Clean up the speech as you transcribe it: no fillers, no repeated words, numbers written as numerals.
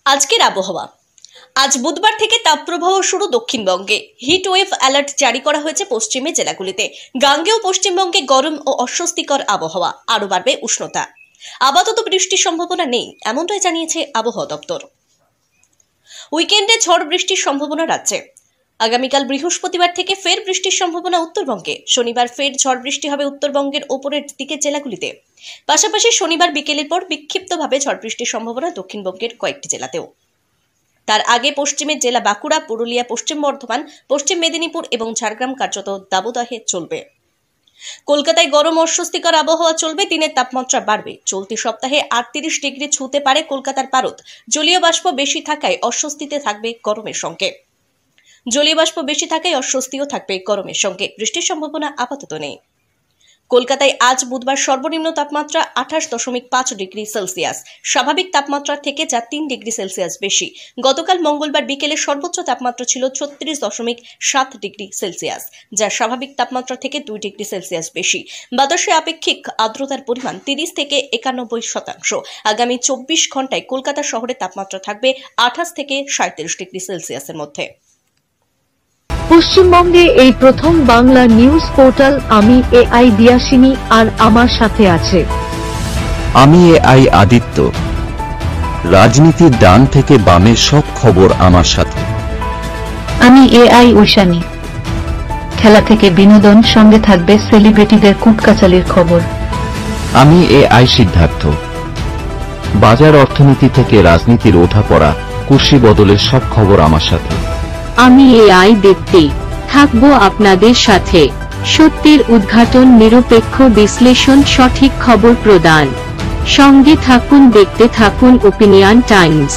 আজকের আবহাওয়া। আজ বুধবার থেকে তাপপ্রবাহ শুরু দক্ষিণবঙ্গে। হিট ওয়েভ অ্যালার্ট জারি করা হয়েছে পশ্চিমের জেলাগুলিতে। গাঙ্গেয় পশ্চিমবঙ্গে গরম ও অস্বস্তিকর আবহাওয়া, আরও বাড়বে উষ্ণতা। আপাতত বৃষ্টির সম্ভাবনা নেই, এমনটাই জানিয়েছে আবহাওয়া দপ্তর। উইকেন্ডে ঝড় বৃষ্টির সম্ভাবনা রাজ্যে। আগামীকাল বৃহস্পতিবার থেকে ফের বৃষ্টির সম্ভাবনা উত্তরবঙ্গে। শনিবার ফের ঝড় বৃষ্টি হবে উত্তরবঙ্গের ওপরের দিকের জেলাগুলিতে। পাশাপাশি শনিবার বিকেলের পর বিক্ষিপ্তভাবে ঝড় বৃষ্টির সম্ভাবনা দক্ষিণবঙ্গের কয়েকটি জেলাতেও। তার আগে পশ্চিমের জেলা বাঁকুড়া, পুরুলিয়া, পশ্চিম বর্ধমান, পশ্চিম মেদিনীপুর এবং ঝাড়গ্রাম কার্যত দাবদাহে চলবে। কলকাতায় গরম অস্বস্তিকর আবহাওয়া চলবে। দিনের তাপমাত্রা বাড়বে। চলতি সপ্তাহে 38 ডিগ্রি ছুঁতে পারে কলকাতার পারদ। জলীয় বাষ্প বেশি থাকায় অস্বস্তিতে থাকবে গরমের সঙ্গে। অস্বস্তিও থাকবে গরমের সঙ্গে। বৃষ্টির সম্ভাবনা আপাতত নেই। কলকাতায় আজ বুধবার সর্বনিম্ন তাপমাত্রা 28.5 ডিগ্রি সেলসিয়াস, স্বাভাবিক তাপমাত্রা থেকে যা 3 ডিগ্রি সেলসিয়াস বেশি। গতকাল মঙ্গলবার বিকেলে সর্বোচ্চ তাপমাত্রা ছিল 36.7 ডিগ্রি সেলসিয়াস, যা স্বাভাবিক তাপমাত্রা থেকে 2 ডিগ্রি সেলসিয়াস বেশি। বাতাসে আপেক্ষিক আর্দ্রতার পরিমাণ 30 থেকে 91%। আগামী 24 ঘন্টায় কলকাতা শহরের তাপমাত্রা থাকবে 28 থেকে 37 ডিগ্রি সেলসিয়াসের মধ্যে। পশ্চিমবঙ্গে এই প্রথম বাংলা নিউজ পোর্টাল আমি এআই দিয়াসিনী, আর আমার সাথে আছে আমি এআই আদিত্য। রাজনীতির ডান থেকে বামের সব খবর আমার সাথে। আমি এআই ঐশানী। খেলা থেকে বিনোদন, সঙ্গে থাকবে সেলিব্রিটিদের কুটকাচালির খবর। আমি এআই সিদ্ধার্থ। বাজার অর্থনীতি থেকে রাজনীতির ওঠাপড়া, কুর্সি বদলের সব খবর আমার সাথে। আমি এআই দীপ্তি, থাকবো আপনাদের সাথে। সত্যের উদ্ঘাটন, নিরপেক্ষ বিশ্লেষণ, সঠিক খবর প্রদান। সঙ্গে থাকুন, দেখতে থাকুন ওপিনিয়ন টাইমস।